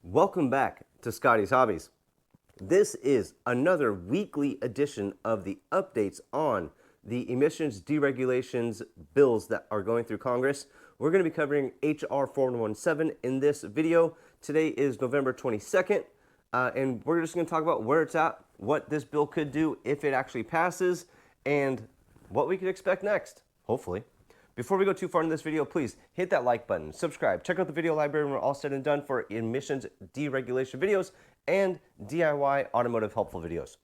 Welcome back to Scotty's Hobbies. This is another weekly edition of the updates on the emissions deregulations bills that are going through Congress. We're going to be covering HR 4117 in this video. Today is November 22nd, and we're just going to talk about where it's at, what this bill could do if it actually passes, and what we could expect next, hopefully. Before we go too far in this video, please hit that like button, subscribe, check out the video library when we're all said and done for emissions deregulation videos and DIY automotive helpful videos.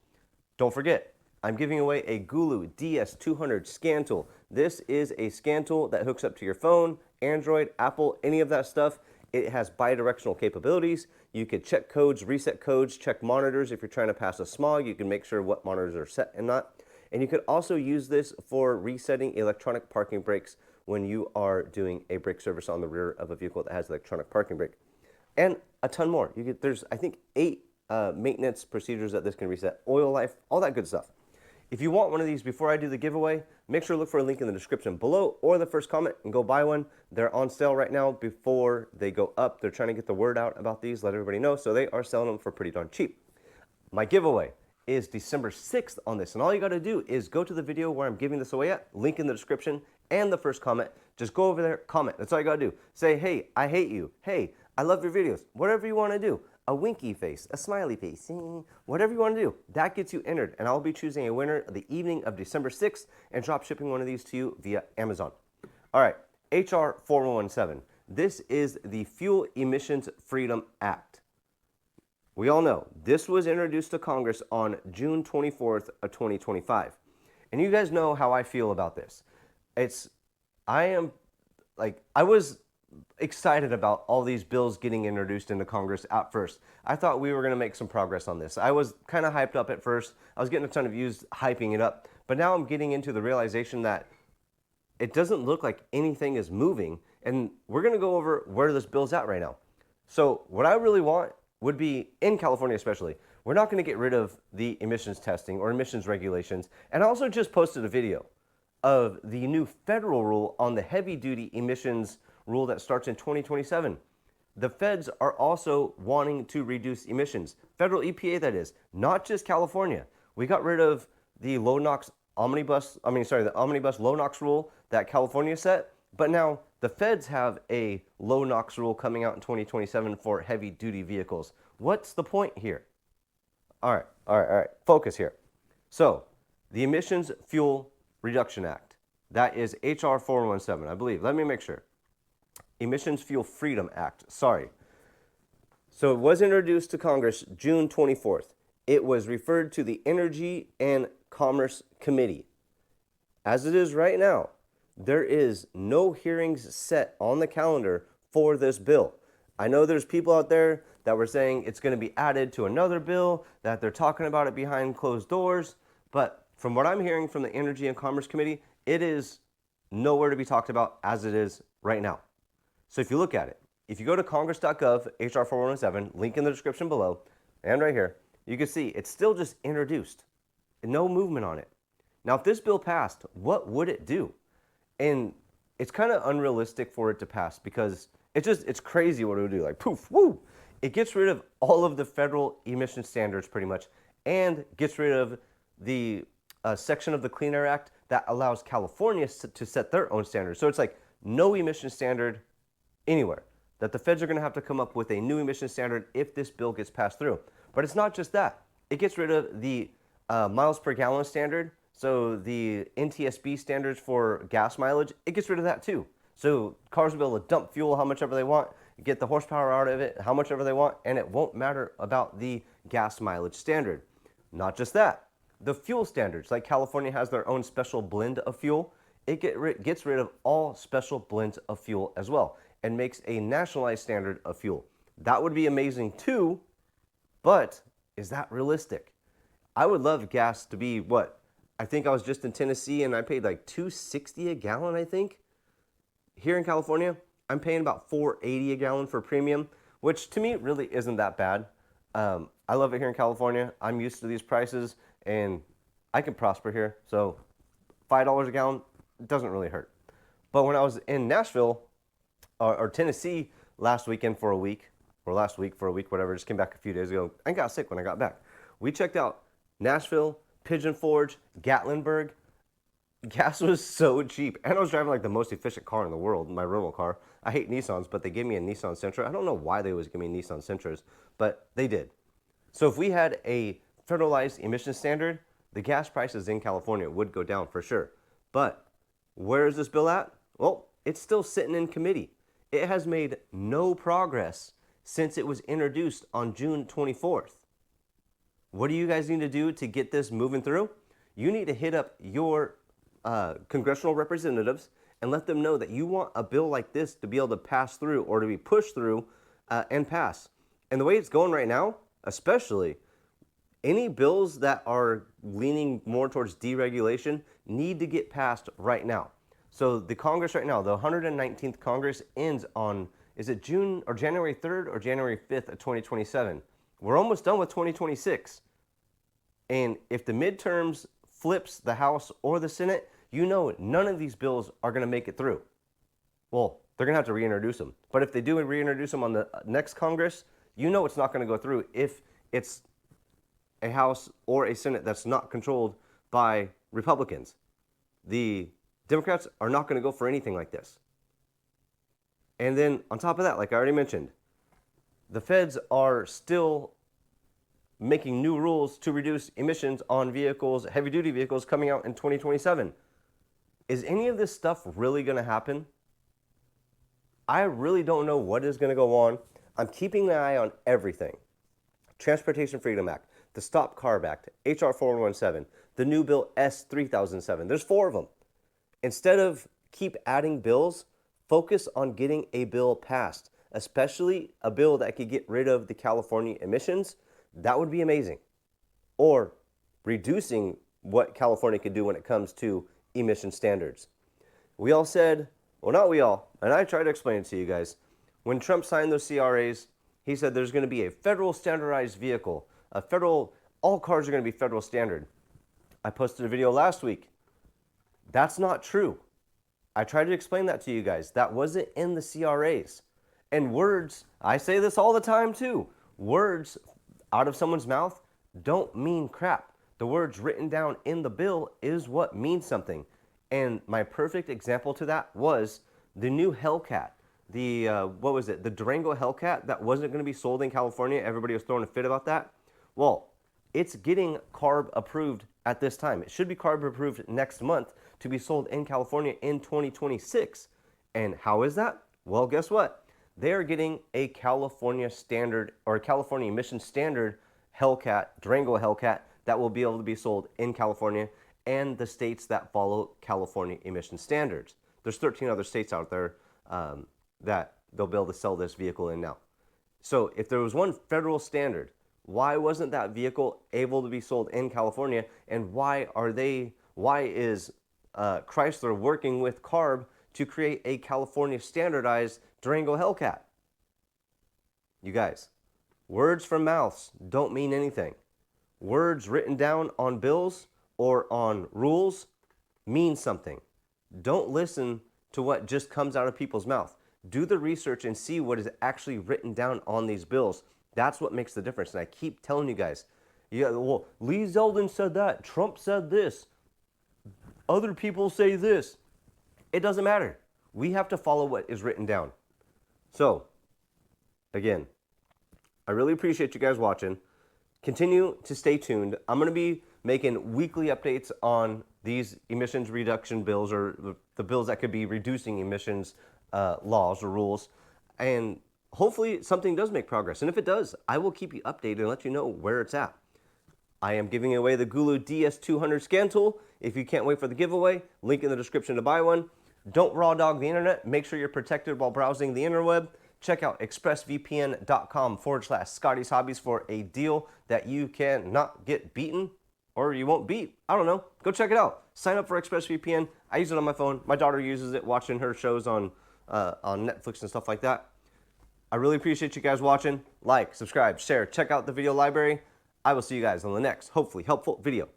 Don't forget, I'm giving away a Gulu DS200 scan tool. This is a scan tool that hooks up to your phone, Android, Apple, any of that stuff. It has bidirectional capabilities. You could check codes, reset codes, check monitors. If you're trying to pass a smog, you can make sure what monitors are set and not. And you could also use this for resetting electronic parking brakes when you are doing a brake service on the rear of a vehicle that has electronic parking brake. And a ton more. There's, I think, 8 maintenance procedures that this can reset, oil life, all that good stuff. If you want one of these before I do the giveaway, make sure to look for a link in the description below or the first comment and go buy one. They're on sale right now before they go up. They're trying to get the word out about these, let everybody know, so they are selling them for pretty darn cheap. My giveaway is December 6th on this, and all you got to do is go to the video where I'm giving this away at, link in the description and the first comment. Just go over there, comment. That's all you got to do. Say, hey, I hate you. Hey, I love your videos. Whatever you want to do. A winky face, a smiley face, whatever you want to do. That gets you entered, and I'll be choosing a winner the evening of December 6th and drop shipping one of these to you via Amazon. All right, HR 4117. This is the Fuel Emissions Freedom Act. We all know this was introduced to Congress on June 24th of 2025. And you guys know how I feel about this. I was excited about all these bills getting introduced into Congress at first. I thought we were going to make some progress on this. I was kind of hyped up at first. I was getting a ton of views hyping it up. But now I'm getting into the realization that it doesn't look like anything is moving. And we're going to go over where this bill's at right now. So what I really want would be, in California especially, we're not going to get rid of the emissions testing or emissions regulations. And I also just posted a video of the new federal rule on the heavy-duty emissions rule that starts in 2027. The feds are also wanting to reduce emissions. Federal EPA, that is, not just California. We got rid of the the omnibus low NOx rule that California set, but now the feds have a low NOx rule coming out in 2027 for heavy-duty vehicles. What's the point here? All right. Focus here. So, the Emissions Fuel Reduction Act. That is HR 417, I believe. Let me make sure. Emissions Fuel Freedom Act. Sorry. So, it was introduced to Congress June 24th. It was referred to the Energy and Commerce Committee. As it is right now, there is no hearings set on the calendar for this bill. I know there's people out there that were saying it's going to be added to another bill, that they're talking about it behind closed doors, but from what I'm hearing from the Energy and Commerce Committee, it is nowhere to be talked about as it is right now. So if you look at it, if you go to congress.gov, HR 4117, link in the description below, and right here, you can see it's still just introduced. No movement on it. Now, if this bill passed, what would it do? And it's kind of unrealistic for it to pass because it's crazy what it would do. Like, poof, woo! It gets rid of all of the federal emission standards pretty much and gets rid of the section of the Clean Air Act that allows California to set their own standards. So it's like no emission standard anywhere. That the feds are going to have to come up with a new emission standard if this bill gets passed through. But it's not just that. It gets rid of the miles per gallon standard. So the NTSB standards for gas mileage, it gets rid of that too. So cars will be able to dump fuel how much ever they want, get the horsepower out of it how much ever they want, and it won't matter about the gas mileage standard. Not just that. The fuel standards, like California has their own special blend of fuel, it gets rid of all special blends of fuel as well and makes a nationalized standard of fuel. That would be amazing too, but is that realistic? I would love gas to be what? I think I was just in Tennessee and I paid like $2.60 a gallon, I think. Here in California, I'm paying about $4.80 a gallon for premium, which to me really isn't that bad. I love it here in California. I'm used to these prices and I can prosper here. So $5 a gallon doesn't really hurt. But when I was in Nashville or Tennessee last weekend for a week, or last week for a week, whatever. Just came back a few days ago and got sick when I got back. We checked out Nashville, Pigeon Forge, Gatlinburg. Gas was so cheap, and I was driving like the most efficient car in the world, my rental car. I hate Nissans, but they gave me a Nissan Sentra. I don't know why they always give me Nissan Sentras, but they did. So if we had a federalized emission standard, the gas prices in California would go down for sure. But where is this bill at? Well, it's still sitting in committee. It has made no progress since it was introduced on June 24th. What do you guys need to do to get this moving through? You need to hit up your congressional representatives and let them know that you want a bill like this to be able to pass through or to be pushed through and pass. And the way it's going right now, especially, any bills that are leaning more towards deregulation need to get passed right now. So the Congress right now, the 119th Congress ends on, is it June or January 3rd or January 5th of 2027? We're almost done with 2026. And if the midterms flips the House or the Senate, you know none of these bills are going to make it through. Well, they're going to have to reintroduce them. But if they do reintroduce them on the next Congress, you know it's not going to go through if it's a House or a Senate that's not controlled by Republicans. The Democrats are not going to go for anything like this. And then on top of that, like I already mentioned, the feds are still making new rules to reduce emissions on vehicles, heavy-duty vehicles coming out in 2027. Is any of this stuff really going to happen? I really don't know what is going to go on. I'm keeping an eye on everything. Transportation Freedom Act, the Stop CARB Act, HR 4117, the new bill S3007. There's 4 of them. Instead of keep adding bills, focus on getting a bill passed, especially a bill that could get rid of the California emissions. That would be amazing. Or reducing what California could do when it comes to emission standards. We all said, well, not we all, and I tried to explain it to you guys. When Trump signed those CRAs, he said there's going to be a federal standardized vehicle, all cars are going to be federal standard. I posted a video last week. That's not true. I tried to explain that to you guys. That wasn't in the CRAs. And words, I say this all the time too, words out of someone's mouth don't mean crap. The words written down in the bill is what means something. And my perfect example to that was the new Hellcat. The Durango Hellcat that wasn't going to be sold in California. Everybody was throwing a fit about that. Well, it's getting CARB approved at this time. It should be CARB approved next month to be sold in California in 2026. And how is that? Well, guess what? They are getting a California standard or California emission standard Hellcat, Durango Hellcat, that will be able to be sold in California and the states that follow California emission standards. There's 13 other states out there that they'll be able to sell this vehicle in now. So if there was one federal standard, why wasn't that vehicle able to be sold in California? And why is Chrysler working with CARB to create a California standardized Durango Hellcat? You guys, words from mouths don't mean anything. Words written down on bills or on rules mean something. Don't listen to what just comes out of people's mouth. Do the research and see what is actually written down on these bills. That's what makes the difference. And I keep telling you guys, yeah, well, Lee Zeldin said that. Trump said this. Other people say this. It doesn't matter. We have to follow what is written down. So, again, I really appreciate you guys watching. Continue to stay tuned. I'm going to be making weekly updates on these emissions reduction bills or the bills that could be reducing emissions laws or rules. And hopefully something does make progress. And if it does, I will keep you updated and let you know where it's at. I am giving away the Gulu DS200 scan tool. If you can't wait for the giveaway, link in the description to buy one. Don't raw dog the internet. Make sure you're protected while browsing the interweb. Check out expressvpn.com/Scotty's Hobbies for a deal that you cannot get beaten or you won't beat. I don't know. Go check it out. Sign up for ExpressVPN. I use it on my phone. My daughter uses it watching her shows on Netflix and stuff like that. I really appreciate you guys watching. Like, subscribe, share, check out the video library. I will see you guys on the next, hopefully helpful video.